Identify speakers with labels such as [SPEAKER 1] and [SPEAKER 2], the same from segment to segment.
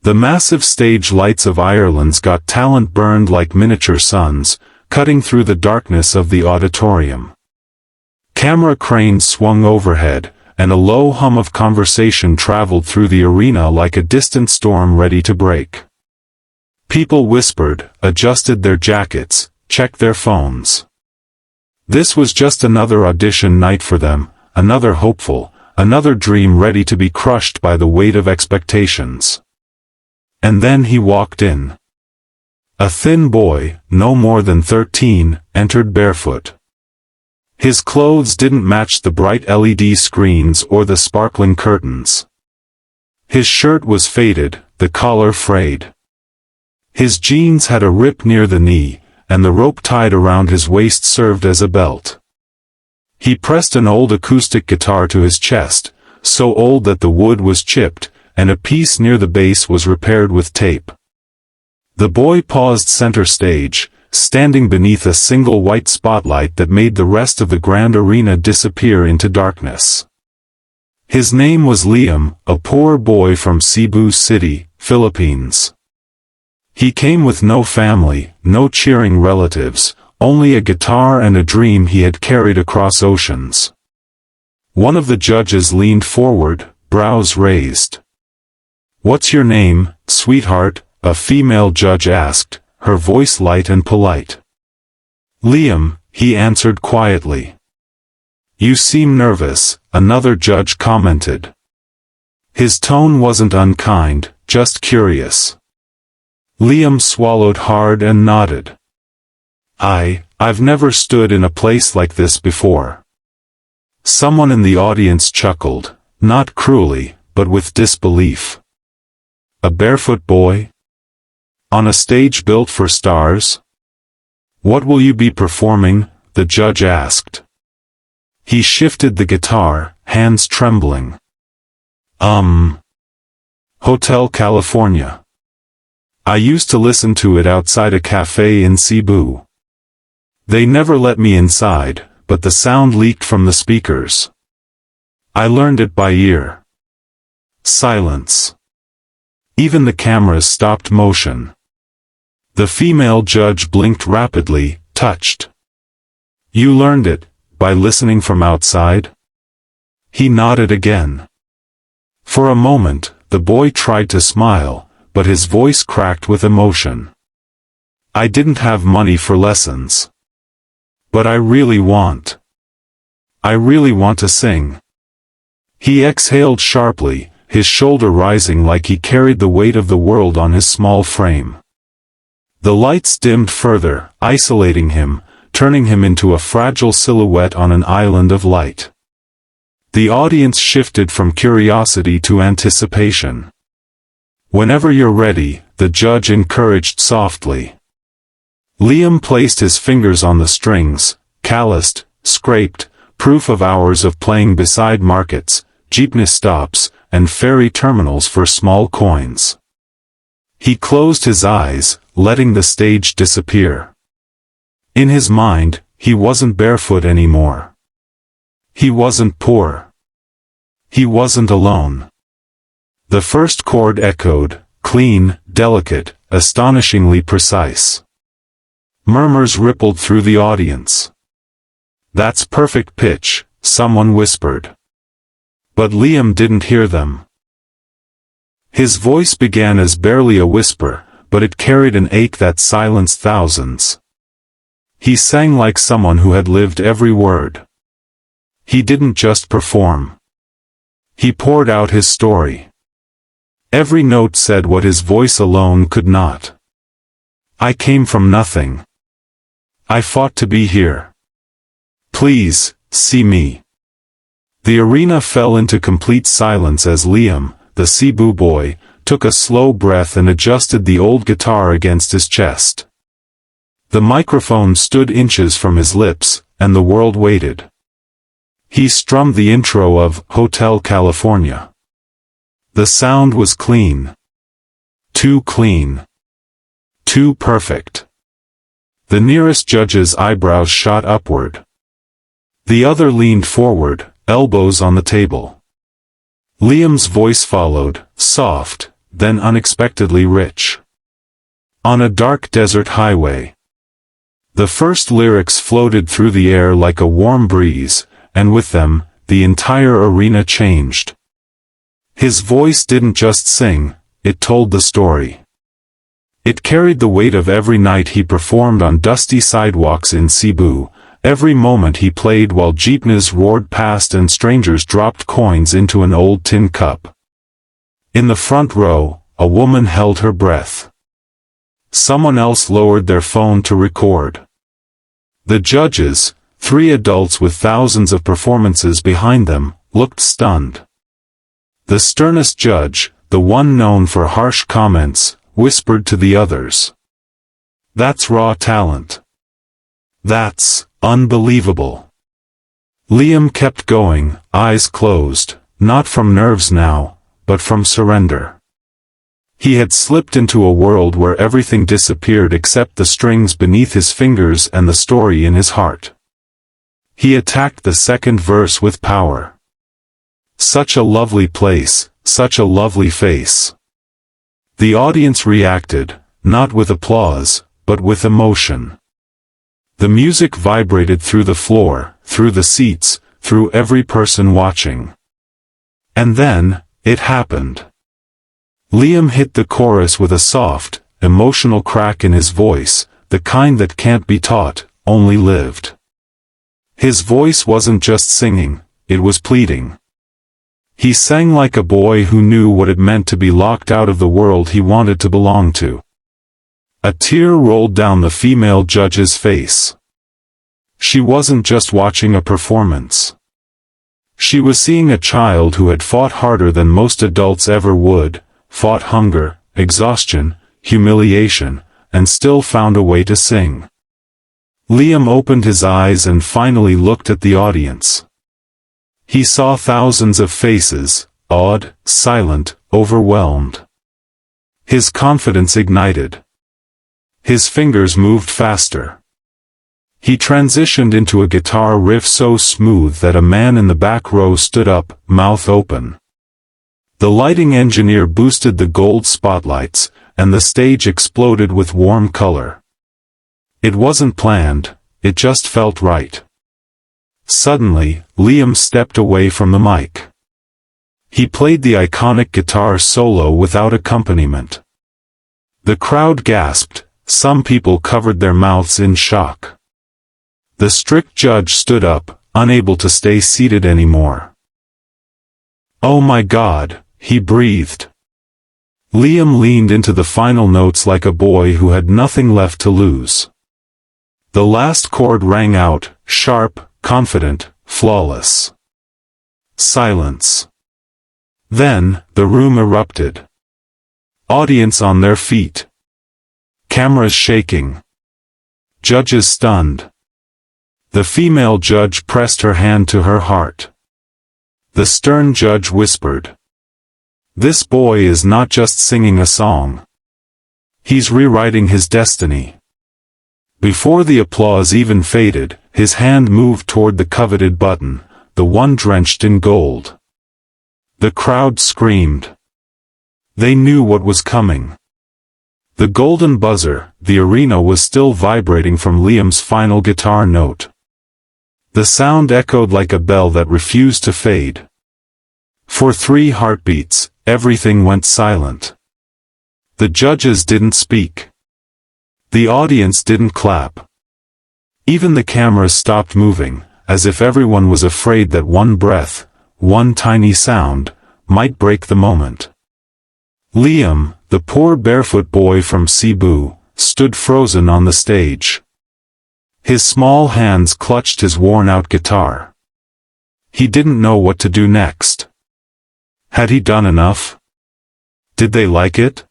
[SPEAKER 1] The massive stage lights of Ireland's Got Talent burned like miniature suns, cutting through the darkness of the auditorium. Camera cranes swung overhead, and a low hum of conversation traveled through the arena like a distant storm ready to break. People whispered, adjusted their jackets, checked their phones. This was just another audition night for them, another hopeful, another dream ready to be crushed by the weight of expectations. And then he walked in. A thin boy, no more than 13, entered barefoot. His clothes didn't match the bright LED screens or the sparkling curtains. His shirt was faded, the collar frayed. His jeans had a rip near the knee, and the rope tied around his waist served as a belt. He pressed an old acoustic guitar to his chest, so old that the wood was chipped, and a piece near the base was repaired with tape. The boy paused center stage, standing beneath a single white spotlight that made the rest of the grand arena disappear into darkness. His name was Liam, a poor boy from Cebu City, Philippines. He came with no family, no cheering relatives, only a guitar and a dream he had carried across oceans. One of the judges leaned forward, brows raised. "What's your name, sweetheart?" a female judge asked, her voice light and polite. "Liam," he answered quietly. "You seem nervous," another judge commented. His tone wasn't unkind, just curious. Liam swallowed hard and nodded. I've never stood in a place like this before." Someone in the audience chuckled, not cruelly, but with disbelief. "A barefoot boy? On a stage built for stars? What will you be performing?" the judge asked. He shifted the guitar, hands trembling. Hotel California. I used to listen to it outside a cafe in Cebu. They never let me inside, but the sound leaked from the speakers. I learned it by ear." Silence. Even the cameras stopped motion. The female judge blinked rapidly, touched. "You learned it, by listening from outside?" He nodded again. For a moment, the boy tried to smile, but his voice cracked with emotion. "I didn't have money for lessons. But I really want to sing." He exhaled sharply, his shoulder rising like he carried the weight of the world on his small frame. The lights dimmed further, isolating him, turning him into a fragile silhouette on an island of light. The audience shifted from curiosity to anticipation. "Whenever you're ready," the judge encouraged softly. Liam placed his fingers on the strings, calloused, scraped, proof of hours of playing beside markets, jeepney stops, and ferry terminals for small coins. He closed his eyes, letting the stage disappear. In his mind, he wasn't barefoot anymore. He wasn't poor. He wasn't alone. The first chord echoed, clean, delicate, astonishingly precise. Murmurs rippled through the audience. "That's perfect pitch," someone whispered. But Liam didn't hear them. His voice began as barely a whisper, but it carried an ache that silenced thousands. He sang like someone who had lived every word. He didn't just perform. He poured out his story. Every note said what his voice alone could not. "I came from nothing. I fought to be here. Please, see me." The arena fell into complete silence as Liam, the Cebu boy, took a slow breath and adjusted the old guitar against his chest. The microphone stood inches from his lips, and the world waited. He strummed the intro of Hotel California. The sound was clean. Too clean. Too perfect. The nearest judge's eyebrows shot upward. The other leaned forward, elbows on the table. Liam's voice followed, soft, then unexpectedly rich. On a dark desert highway. The first lyrics floated through the air like a warm breeze, and with them, the entire arena changed. His voice didn't just sing, it told the story. It carried the weight of every night he performed on dusty sidewalks in Cebu, every moment he played while jeepneys roared past and strangers dropped coins into an old tin cup. In the front row, a woman held her breath. Someone else lowered their phone to record. The judges, 3 adults with thousands of performances behind them, looked stunned. The sternest judge, the one known for harsh comments, whispered to the others. "That's raw talent. That's unbelievable." Liam kept going, eyes closed, not from nerves now, but from surrender. He had slipped into a world where everything disappeared except the strings beneath his fingers and the story in his heart. He attacked the second verse with power. "Such a lovely place, such a lovely face." The audience reacted, not with applause, but with emotion. The music vibrated through the floor, through the seats, through every person watching. And then, it happened. Liam hit the chorus with a soft, emotional crack in his voice, the kind that can't be taught, only lived. His voice wasn't just singing, it was pleading. He sang like a boy who knew what it meant to be locked out of the world he wanted to belong to. A tear rolled down the female judge's face. She wasn't just watching a performance. She was seeing a child who had fought harder than most adults ever would, fought hunger, exhaustion, humiliation, and still found a way to sing. Liam opened his eyes and finally looked at the audience. He saw thousands of faces, awed, silent, overwhelmed. His confidence ignited. His fingers moved faster. He transitioned into a guitar riff so smooth that a man in the back row stood up, mouth open. The lighting engineer boosted the gold spotlights, and the stage exploded with warm color. It wasn't planned, it just felt right. Suddenly, Liam stepped away from the mic. He played the iconic guitar solo without accompaniment. The crowd gasped, some people covered their mouths in shock. The strict judge stood up, unable to stay seated anymore. "Oh my God," he breathed. Liam leaned into the final notes like a boy who had nothing left to lose. The last chord rang out, sharp, confident, flawless. Silence. Then, the room erupted. Audience on their feet. Cameras shaking. Judges stunned. The female judge pressed her hand to her heart. The stern judge whispered, "This boy is not just singing a song. He's rewriting his destiny." Before the applause even faded, his hand moved toward the coveted button, the one drenched in gold. The crowd screamed. They knew what was coming. The golden buzzer, the arena was still vibrating from Liam's final guitar note. The sound echoed like a bell that refused to fade. For 3 heartbeats, everything went silent. The judges didn't speak. The audience didn't clap. Even the cameras stopped moving, as if everyone was afraid that one breath, one tiny sound, might break the moment. Liam, the poor barefoot boy from Cebu, stood frozen on the stage. His small hands clutched his worn-out guitar. He didn't know what to do next. Had he done enough? Did they like it?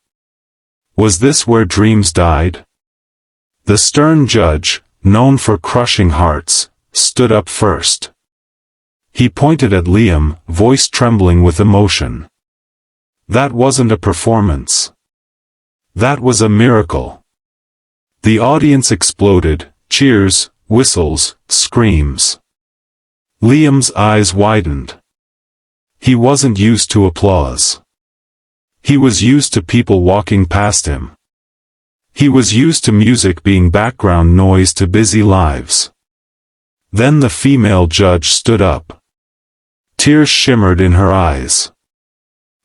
[SPEAKER 1] Was this where dreams died? The stern judge, known for crushing hearts, stood up first. He pointed at Liam, voice trembling with emotion. That wasn't a performance. That was a miracle. The audience exploded, cheers, whistles, screams. Liam's eyes widened. He wasn't used to applause. He was used to people walking past him. He was used to music being background noise to busy lives. Then the female judge stood up. Tears shimmered in her eyes.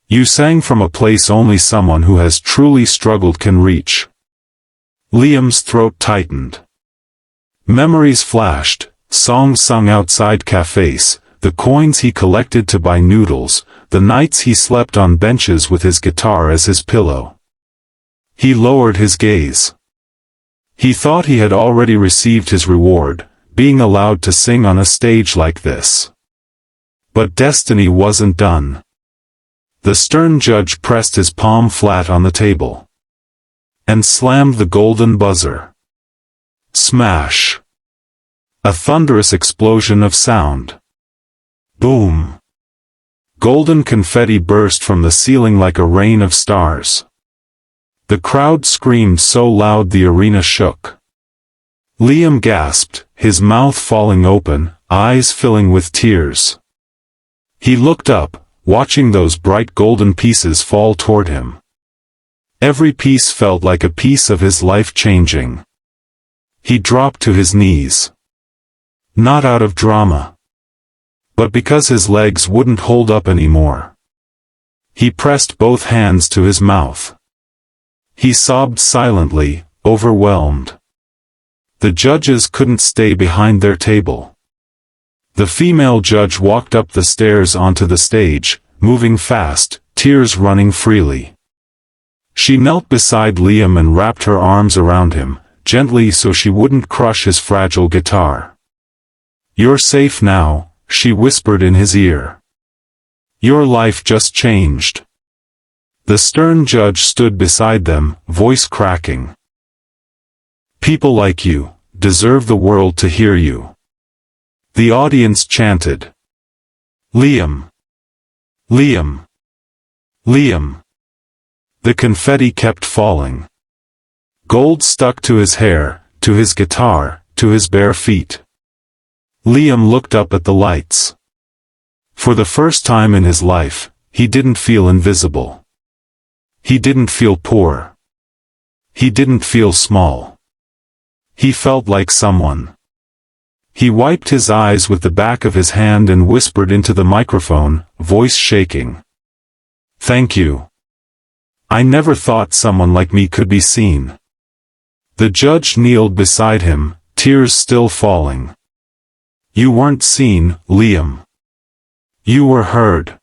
[SPEAKER 1] You sang from a place only someone who has truly struggled can reach. Liam's throat tightened. Memories flashed, songs sung outside cafes, the coins he collected to buy noodles, the nights he slept on benches with his guitar as his pillow. He lowered his gaze. He thought he had already received his reward, being allowed to sing on a stage like this. But destiny wasn't done. The stern judge pressed his palm flat on the table and slammed the golden buzzer. Smash! A thunderous explosion of sound. Boom! Golden confetti burst from the ceiling like a rain of stars. The crowd screamed so loud the arena shook. Liam gasped, his mouth falling open, eyes filling with tears. He looked up, watching those bright golden pieces fall toward him. Every piece felt like a piece of his life changing. He dropped to his knees. Not out of drama, but because his legs wouldn't hold up anymore. He pressed both hands to his mouth. He sobbed silently, overwhelmed. The judges couldn't stay behind their table. The female judge walked up the stairs onto the stage, moving fast, tears running freely. She knelt beside Liam and wrapped her arms around him, gently so she wouldn't crush his fragile guitar. "You're safe now," she whispered in his ear. "Your life just changed." The stern judge stood beside them, voice cracking. "People like you deserve the world to hear you." The audience chanted, "Liam! Liam! Liam!" The confetti kept falling. Gold stuck to his hair, to his guitar, to his bare feet. Liam looked up at the lights. For the first time in his life, he didn't feel invisible. He didn't feel poor. He didn't feel small. He felt like someone. He wiped his eyes with the back of his hand and whispered into the microphone, voice shaking. "Thank you. I never thought someone like me could be seen." The judge kneeled beside him, tears still falling. "You weren't seen, Liam. You were heard."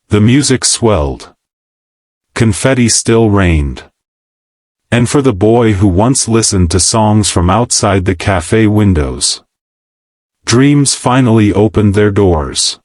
[SPEAKER 1] The music swelled. Confetti still rained. And for the boy who once listened to songs from outside the cafe windows, dreams finally opened their doors.